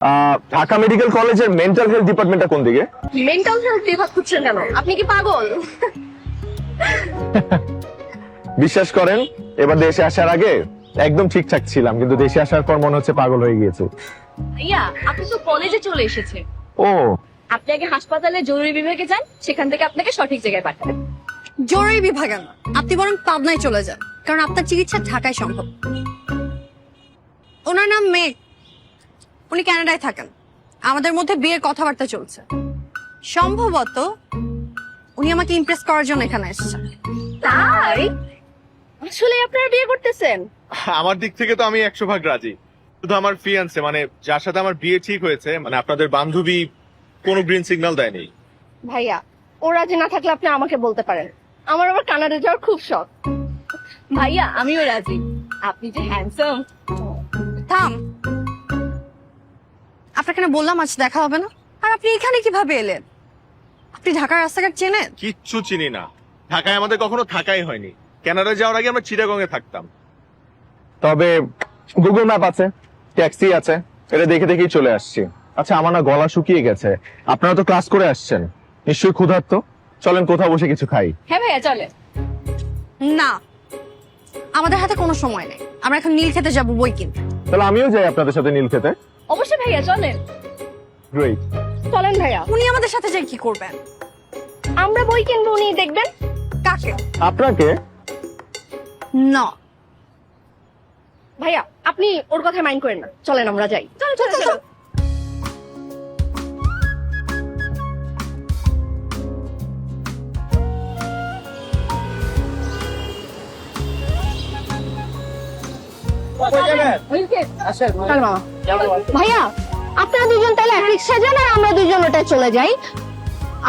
Dhaka medical কলেজের mental health ডিপার্টমেন্টটা কোন দিকে? মেন্টাল হেলথ বিভাগ খুঁজছেন কেন? আপনি কি পাগল? বিশ্বাস করেন, এবার দেশে আসার আগে একদম ঠিকঠাক ছিলাম, কিন্তু দেশে আসার পর মনে হচ্ছে পাগল হয়ে গিয়েছে। ইয়া, আপনি তো কলেজে চলে এসেছে। ও, আপনি আগে হাসপাতালে জরুরি বিভাগে যান, সেখান থেকে আপনাকে সঠিক জায়গায় পাঠাবে। জরুরি বিভাগে না, আপনি বরং পাবনায় চলে যান, কারণ আপনার চিকিৎসা ঢাকায় সম্ভব। ওনার নাম মেঘ, উনি কানাডায় থাকেন। আমাদের মধ্যে বিয়ের কথাবার্তা চলছে। সম্ভবত উনি আমাকে ইমপ্রেস করার জন্য এখানে এসেছেন। তাই আসলে আপনারা বিয়ে করতেছেন? আমার দিক থেকে তো আমি 100% রাজি। শুধু আমার ফিয়ান্সে, মানে যার সাথে আমার বিয়ে ঠিক হয়েছে, মানে আপনাদের বান্ধবী কোনো গ্রিন সিগন্যাল দেয়নি। ভাইয়া, ও রাজি না থাকলে আপনি আমাকে বলতে পারেন। আমার আবার কানাডা যাওয়ার খুব শখ। ভাইয়া, আমিও রাজি। আপনি যে হ্যান্ডসাম। থাম, আপনাকে না বললাম আজ দেখা হবে না? আর আপনি এখানে কিভাবে এলেন? আপনি ঢাকার রাস্তাঘাট চেনেন? কিচ্ছু চিনি না, ঢাকায় আমাদের কখনো থাকাই হয়নি। কানাডা যাওয়ার আগে আমরা চিটাগং এ থাকতাম। তবে গুগল ম্যাপ আছে, ট্যাক্সি আছে, এটা দেখে দেখেই চলে আসছি। আচ্ছা, আমার না গলা শুকিয়ে গেছে, আপনারা তো ক্লাস করে আসছেন, নিশ্চয়ই ক্ষুধার্ত। চলেন কোথাও বসে কিছু খাই। হ্যাঁ ভাইয়া, চলে। না, আমাদের হাতে কোনো সময় নেই। আমরা এখন নীল খেতে যাবো বই কিনতে। তাহলে আমিও যাই আপনাদের সাথে নীল খেতে। অবশ্যই ভাইয়া, চলেন। গ্রেট। চলেন ভাইয়া। উনি আমাদের সাথে যাই কি করবেন? আমরা বই কিনবো, উনি দেখবেন। কাকে? আপনাকে? না, ভাইয়া, আপনি ওর কথা মাইন্ড করেন না, চলেন আমরা যাই। চল চল চল। চল মামা। ভাইয়া, আপনারা দুজন তাহলে এক রিক্সা যান আর আমরা দুজন ওটায় চলে যাই।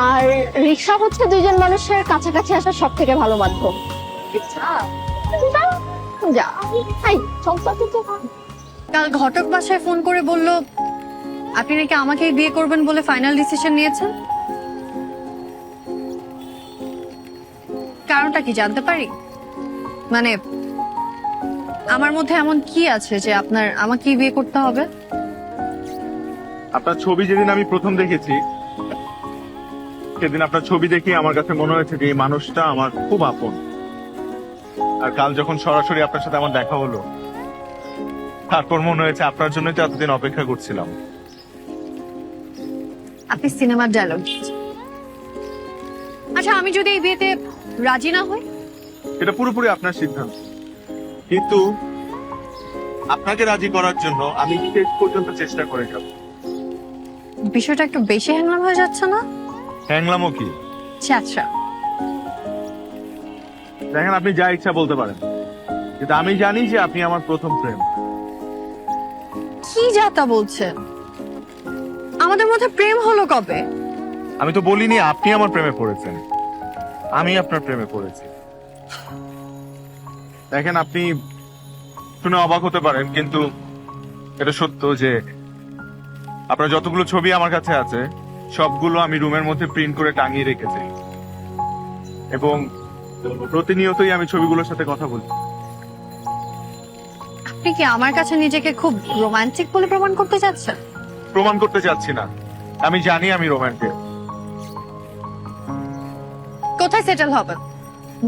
আর রিক্সা হচ্ছে দুজন মানুষের কাছাকাছি আসার সব থেকে ভালো মাধ্যম। যা, এই, চল চল চল। কাল ঘটক বাসায় ফোন করে বলল আপনি নাকি আমাকে বিয়ে করবেন বলে ফাইনাল ডিসিশন নিয়েছেন। কারণটা কি জানতে পারি? মানে আমার মধ্যে এমন কি আছে যে আপনার আমাকে বিয়ে করতে হবে? আপনার ছবি যেদিন আমি প্রথম দেখেছি, সেদিন আপনার ছবি দেখে আমার কাছে মনে হয়েছে যে এই মানুষটা আমার খুব আপন। আর কাল যখন সরাসরি আপনার সাথে আমার দেখা হলো, তারপর মনে হয়েছে আপনার জন্যই তো এতদিন অপেক্ষা করছিলাম। আপনি সিনেমার ডায়লগ। আচ্ছা, আমি যদি এই বিয়েতে রাজি না হই? এটা পুরোপুরি আপনার সিদ্ধান্ত, কিন্তু আপনাকে রাজি করার জন্য আমি শেষ পর্যন্ত চেষ্টা করে যাব। বিষয়টা একটু বেশি হ্যাংলাম হয়ে যাচ্ছে না? হ্যাংলামও কি? আচ্ছা, দেখেন, আপনি যা ইচ্ছা বলতে পারেন, কিন্তু আমি জানি যে আপনি আমার প্রথম প্রেম। কি যা তা বলছেন? আমাদের মধ্যে প্রেম হলো কবে? আমি তো বলিনি আপনি আমার প্রেমে পড়েছেন, আমি আপনার প্রেমে পড়েছি। দেখেন, আপনি শুনে অবাক হতে পারেন, কিন্তু এটা সত্য যে আপনার যতগুলো ছবি আমার কাছে আছে সবগুলো আমি রুমের মধ্যে প্রিন্ট করে টাঙিয়ে রেখেছি, এবং প্রতিনিয়তই আমি ছবিগুলোর সাথে কথা বলি। আপনি কি আমার কাছে নিজেকে খুব রোমান্টিক বলে প্রমাণ করতে চাচ্ছেন? প্রমাণ করতে চাচ্ছি না, আমি জানি আমি রোমান্টিক। কোথায় সেটেল হবেন?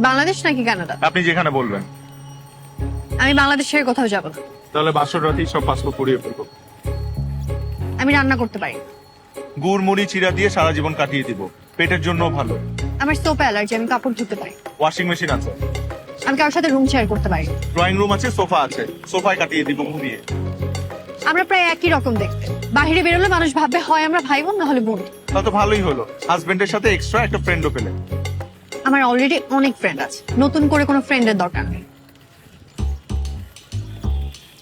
বাংলাদেশ নাকি কানাডা? আপনি যেখানে বলবেন। আমি বাংলাদেশের কোথাও যাব না। তাহলে বাসর রাতেই সব পাসপোর্ট পুড়িয়ে ফেলবো। আমি রান্না করতে পারি। গুড় মুড়ি চিরা দিয়ে সারা জীবন কাটিয়ে দিব, পেটের জন্য ভালো। আমার সোপ অ্যালার্জি, আমি কাপড় ধুতে পারি। ওয়াশিং মেশিন আছে, আমি কারোর সাথে রুম শেয়ার করতে পারি। ড্রয়িং রুম আছে, সোফা আছে, সোফায় কাটিয়ে দিব ঘুমিয়ে। আমরা প্রায় একই রকম দেখতে। বাইরে বেরোলে মানুষ ভাববে হয় আমরা ভাই বোন, না হলে বোন। তা তো ভালোই হলো, হাজবেন্ডের সাথে এক্সট্রা একটা ফ্রেন্ডও পেলে। আমার অলরেডি অনেক ফ্রেন্ড আছে, নতুন করে কোনো ফ্রেন্ডের দরকার নেই।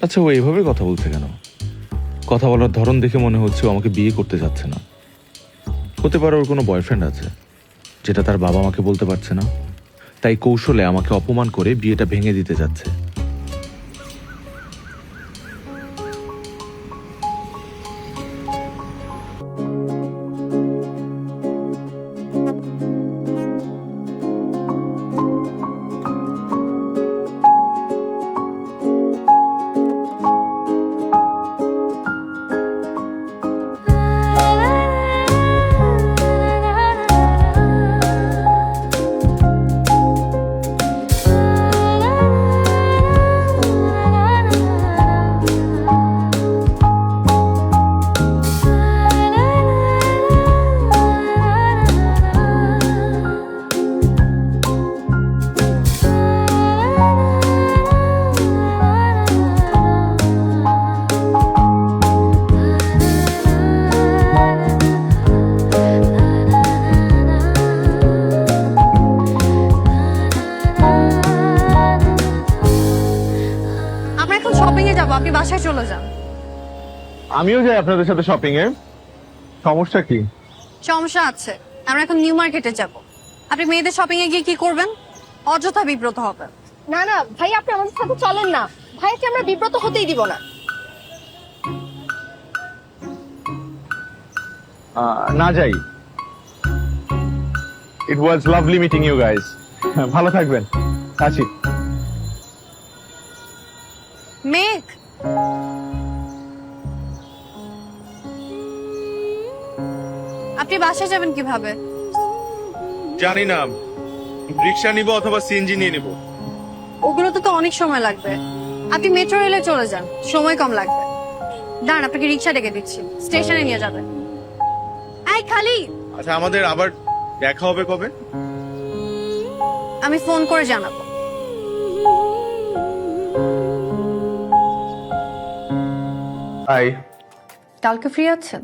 আচ্ছা, ও এভাবে কথা বলছে কেন? কথা বলার ধরন দেখে মনে হচ্ছে ও আমাকে বিয়ে করতে যাচ্ছে না। হতে পারে ওর কোনো বয়ফ্রেন্ড আছে, যেটা তার বাবা মাকে বলতে পারছে না, তাই কৌশলে আমাকে অপমান করে বিয়েটা ভেঙে দিতে যাচ্ছে। আমিও যাই আপনাদের সাথে শপিং এ, সমস্যা কি? সমস্যা আছে, আমরা এখন নিউ মার্কেটে যাব। আপনি মেয়েদের শপিং এ গিয়ে কি করবেন? অযথা বিব্রত হবেন। না না ভাই, আপনি আমাদের সাথে চলেন না। ভাইকে আমরা বিব্রত হতেই দিব না। না যাই। ইট ওয়াজ লাভলি মিটিং ইউ গাইস। ভালো থাকবেন, আসি। মেঘ, আপনি বাসায় যাবেন কিভাবে? জানি না, রিক্সা নিব অথবা সিএনজি নিয়ে নিব। ওগুলোতে তো অনেক সময় লাগবে। আপনি মেট্রো রেলে চলে যান, সময় কম লাগবে। দাঁড়ান, আপনাকে রিক্সা ডেকে দিচ্ছি, স্টেশনে নিয়ে যাবেন। এই খালি, আচ্ছা, আমাদের আবার দেখা হবে কবে? আমি ফোন করে জানাবো। হাই, কালকে ফ্রি আছেন?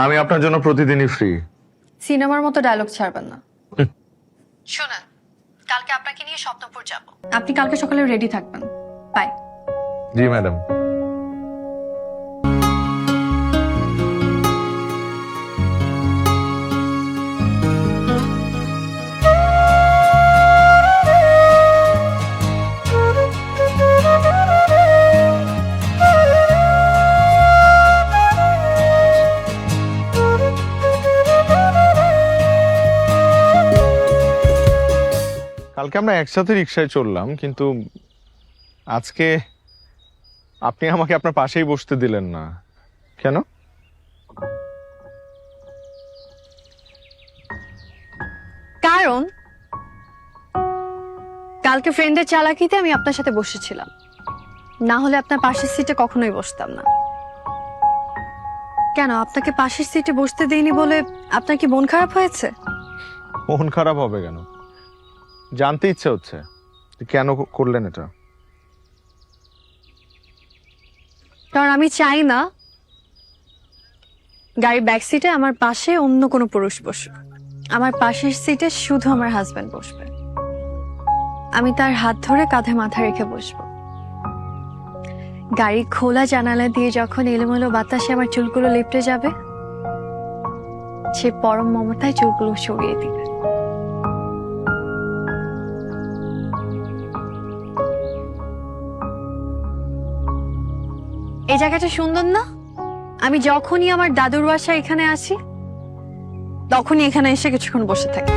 আমি আপনার জন্য প্রতিদিনই ফ্রি। সিনেমার মতো ডায়লগ ছাড়বেন না। শোনেন, কালকে আপনাকে নিয়ে স্বপ্নপুর যাব। আপনি কালকে সকালে রেডি থাকবেন। বাই। G madam. কালকে আমরা একসাথে রিক্সায় চললাম, কিন্তু আজকে আপনি আমাকে আপনার পাশেই বসতে দিলেন না কেন? কারণ কালকে ফ্রেন্ডের চালাকিতে আমি আপনার সাথে বসেছিলাম, না হলে আপনার পাশের সিটে কখনোই বসতাম না। কেন, আপনাকে পাশের সিটে বসতে দেইনি বলে আপনার কি মন খারাপ হয়েছে? মন খারাপ হবে কেন? জানতে ইচ্ছে হচ্ছে কেন করলেন এটা। কারণ আমি চাই না গাড়ির ব্যাক সিটে আমার পাশে অন্য কোনো পুরুষ বসুক। আমার পাশের সিটে শুধু আমার হাজবেন্ড বসবে। আমি তার হাত ধরে কাঁধে মাথা রেখে বসবো। গাড়ি খোলা জানালা দিয়ে যখন এলোমেলো বাতাসে আমার চুলগুলো লিপটে যাবে, সে পরম মমতায় চুলগুলো সরিয়ে দিবে। এই জায়গাটা সুন্দর না? আমি যখনই আমার দাদুর বাসা এখানে আসি, তখনই এখানে এসে কিছুক্ষণ বসে থাকি।